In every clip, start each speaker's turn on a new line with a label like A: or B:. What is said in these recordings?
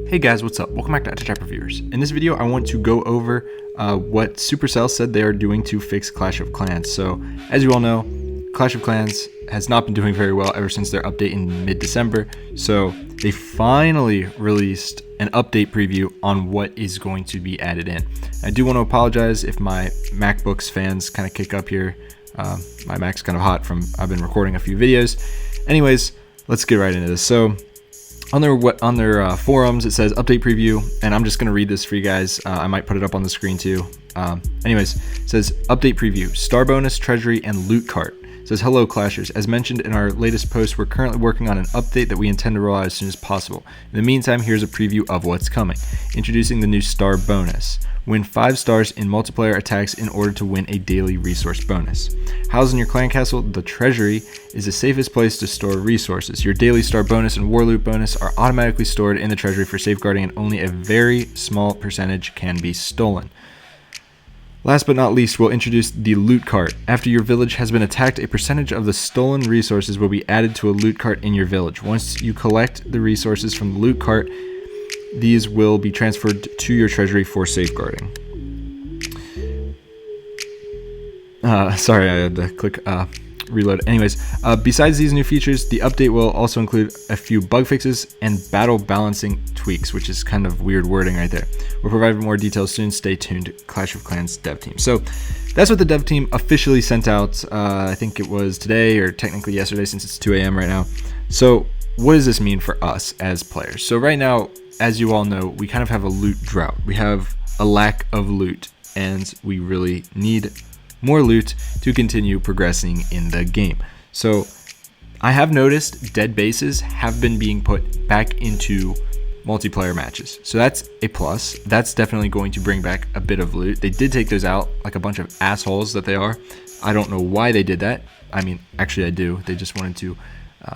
A: Hey guys, what's up? Welcome back to Trap Reviewers. In this video, I want to go over what Supercell said they are doing to fix Clash of Clans. So, as you all know, Clash of Clans has not been doing very well ever since their update in mid-December. So, they finally released an update preview on what is going to be added in. I do want to apologize if my MacBooks fans kind of kick up here. My Mac's kind of hot from I've been recording a few videos. Anyways, let's get right into this. So, on their forums, it says update preview, and I'm just going to read this for you guys. I might put it up on the screen too. Anyways, it says update preview, star bonus, treasury, and loot cart. It says, hello Clashers. As mentioned in our latest post, we're currently working on an update that we intend to roll out as soon as possible. In the meantime, here's a preview of what's coming. Introducing the new star bonus. Win 5 stars in multiplayer attacks in order to win a daily resource bonus. Housed in your clan castle, the Treasury is the safest place to store resources. Your daily star bonus and war loot bonus are automatically stored in the Treasury for safeguarding, and only a very small percentage can be stolen. Last but not least, we'll introduce the loot cart. After your village has been attacked, a percentage of the stolen resources will be added to a loot cart in your village. Once you collect the resources from the loot cart, these will be transferred to your treasury for safeguarding. Sorry, I had to click reload. Anyways, besides these new features, the update will also include a few bug fixes and battle balancing tweaks, which is kind of weird wording right there. We'll provide more details soon. Stay tuned. Clash of Clans dev team. So that's what the dev team officially sent out. I think it was today, or technically yesterday, since it's 2 a.m. right now. So what does this mean for us as players? So right now, as you all know, we kind of have a loot drought. We have a lack of loot, and we really need more loot to continue progressing in the game. So I have noticed dead bases have been being put back into multiplayer matches. So that's a plus. That's definitely going to bring back a bit of loot. They did take those out like a bunch of assholes that they are. I don't know why they did that. I mean, actually I do. They just wanted to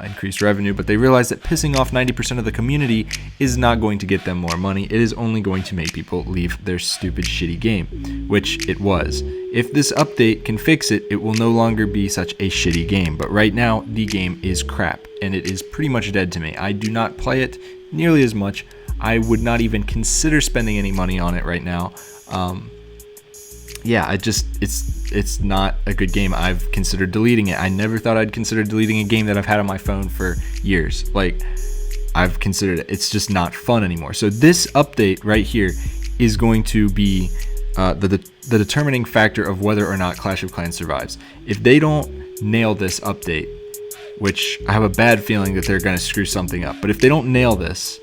A: increase revenue, but they realized that pissing off 90% of the community is not going to get them more money. It is only going to make people leave their stupid shitty game, which it was. If this update can fix it, it will no longer be such a shitty game, but right now the game is crap and it is pretty much dead to me. I do not play it nearly as much. I would not even consider spending any money on it right now. Yeah, it's not a good game. I've considered deleting it. I never thought I'd consider deleting a game that I've had on my phone for years. Like, I've considered it. It's just not fun anymore. So this update right here is going to be the determining factor of whether or not Clash of Clans survives. If they don't nail this update, which I have a bad feeling that they're going to screw something up, but if they don't nail this,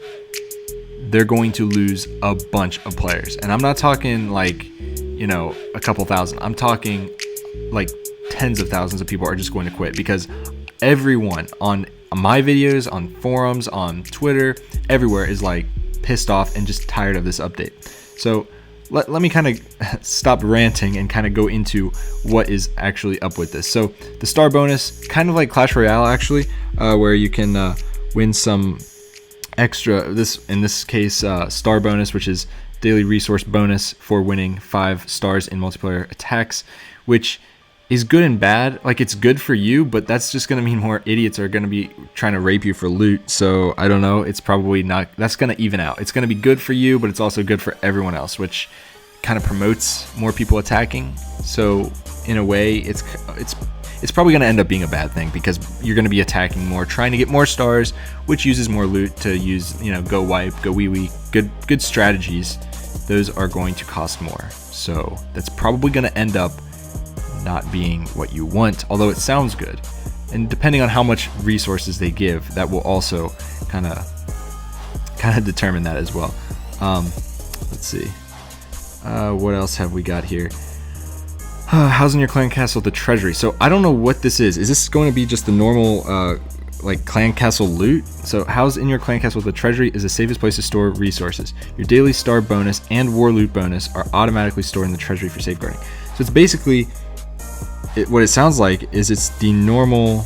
A: they're going to lose a bunch of players. And I'm not talking like, you know, a couple thousand. I'm talking like tens of thousands of people are just going to quit, because everyone on my videos, on forums, on Twitter, everywhere is like pissed off and just tired of this update. So let me kind of stop ranting and kind of go into what is actually up with this. So the star bonus, kind of like Clash Royale actually, where you can win some extra, in this case, star bonus, which is daily resource bonus for winning 5 stars in multiplayer attacks, which is good and bad. Like, it's good for you, but that's just going to mean more idiots are going to be trying to rape you for loot. So I don't know, it's probably not, that's going to even out. It's going to be good for you, but it's also good for everyone else, which kind of promotes more people attacking. So in a way, it's probably going to end up being a bad thing, because you're going to be attacking more, trying to get more stars, which uses more loot to use, you know, go wipe, go wee, good strategies. Those are going to cost more. So that's probably going to end up not being what you want, although it sounds good. And depending on how much resources they give, that will also kind of determine that as well. Let's see. What else have we got here? Housing your clan castle, the treasury. So I don't know what this is. Is this going to be just the normal like clan castle loot? So housed in your clan castle, the treasury is the safest place to store resources. Your daily star bonus and war loot bonus are automatically stored in the treasury for safeguarding. So it's basically, what it sounds like is it's the normal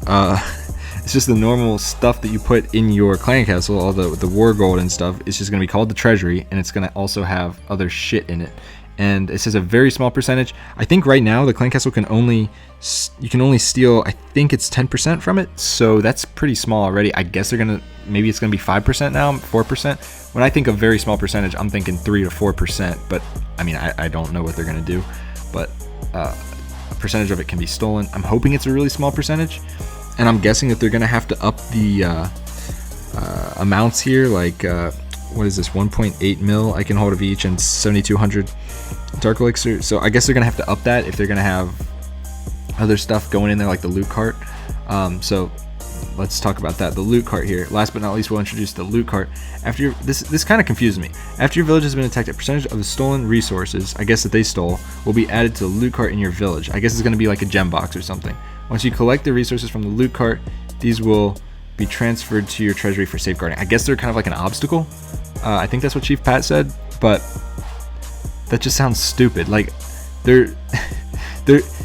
A: it's just the normal stuff that you put in your clan castle, all the war gold and stuff. It's just going to be called the treasury, and it's going to also have other shit in it. and it says a very small percentage. I think right now the clan castle can only steal, I think it's 10% from it, so that's pretty small already. I guess maybe it's gonna be 5% now, 4%. When I think of very small percentage, I'm thinking 3 to 4%, but I mean, I don't know what they're gonna do, but a percentage of it can be stolen. I'm hoping it's a really small percentage, and I'm guessing that they're gonna have to up the amounts here, like what is this, 1.8 mil I can hold of each, and 7,200 dark elixir. So I guess they're gonna have to up that if they're gonna have other stuff going in there, like the loot cart. So let's talk about that. The loot cart here. Last but not least, we'll introduce the loot cart. After this kind of confused me. After your village has been attacked, a percentage of the stolen resources, I guess that they stole, will be added to the loot cart in your village. I guess it's gonna be like a gem box or something. Once you collect the resources from the loot cart, these will be transferred to your treasury for safeguarding. I guess they're kind of like an obstacle. I think that's what Chief Pat said, but that just sounds stupid. Like this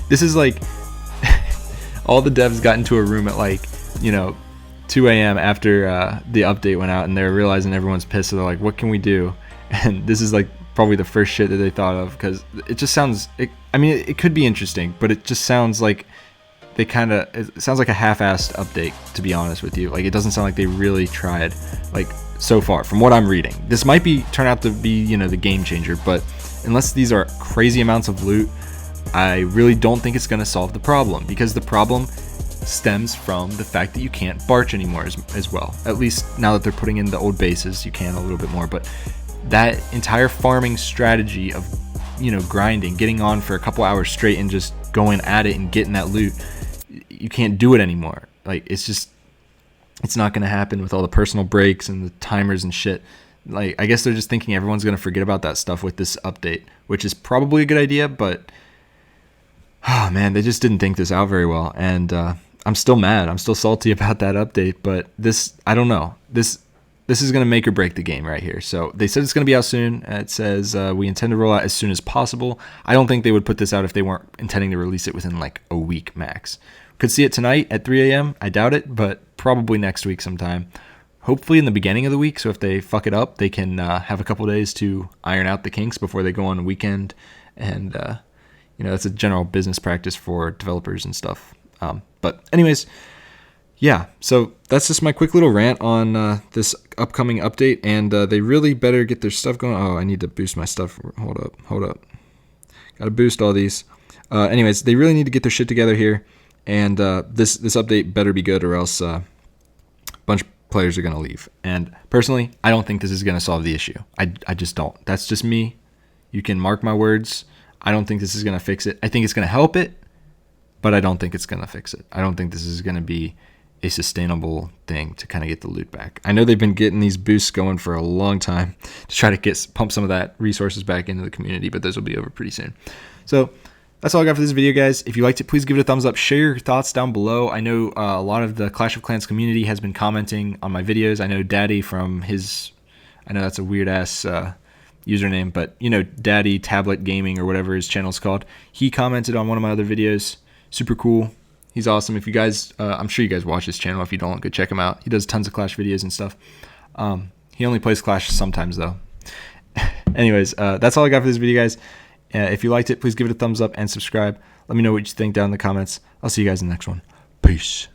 A: is like all the devs got into a room at like 2 a.m. after the update went out, and they're realizing everyone's pissed. So they're like, what can we do? And this is like probably the first shit that they thought of, because it just sounds, I mean, it could be interesting, but it just sounds like it sounds like a half-assed update, to be honest with you. Like, it doesn't sound like they really tried, like, so far from what I'm reading. This might turn out to be the game changer, but unless these are crazy amounts of loot, I really don't think it's going to solve the problem, because the problem stems from the fact that you can't barch anymore as well. At least now that they're putting in the old bases, you can a little bit more, but that entire farming strategy of grinding, getting on for a couple hours straight and just going at it and getting that loot, you can't do it anymore. Like, it's not going to happen with all the personal breaks and the timers and shit. Like, I guess they're just thinking everyone's going to forget about that stuff with this update, which is probably a good idea, but oh man, they just didn't think this out very well. And I'm still mad. I'm still salty about that update, but I don't know. This is going to make or break the game right here. So they said it's going to be out soon. It says we intend to roll out as soon as possible. I don't think they would put this out if they weren't intending to release it within like a week max. Could see it tonight at 3 a.m. I doubt it, but probably next week sometime. Hopefully in the beginning of the week, so if they fuck it up, they can have a couple days to iron out the kinks before they go on a weekend. And, that's a general business practice for developers and stuff. But anyways, yeah, so that's just my quick little rant on this upcoming update, and they really better get their stuff going. Oh, I need to boost my stuff. Hold up. Gotta boost all these. Anyways, they really need to get their shit together here, and this update better be good, or else a bunch of players are going to leave. And personally, I don't think this is going to solve the issue. I just don't. That's just me. You can mark my words. I don't think this is going to fix it. I think it's going to help it, but I don't think it's going to fix it. I don't think this is going to be a sustainable thing to kind of get the loot back. I know they've been getting these boosts going for a long time to try to pump some of that resources back into the community, but those will be over pretty soon. So that's all I got for this video, guys. If you liked it, please give it a thumbs up. Share your thoughts down below. I know a lot of the Clash of Clans community has been commenting on my videos. I know Daddy from I know that's a weird-ass username, but, Daddy Tablet Gaming or whatever his channel's called. He commented on one of my other videos. Super cool. He's awesome. If you guys, I'm sure you guys watch his channel. If you don't, go check him out. He does tons of Clash videos and stuff. He only plays Clash sometimes, though. Anyways, that's all I got for this video, guys. If you liked it, please give it a thumbs up and subscribe. Let me know what you think down in the comments. I'll see you guys in the next one. Peace.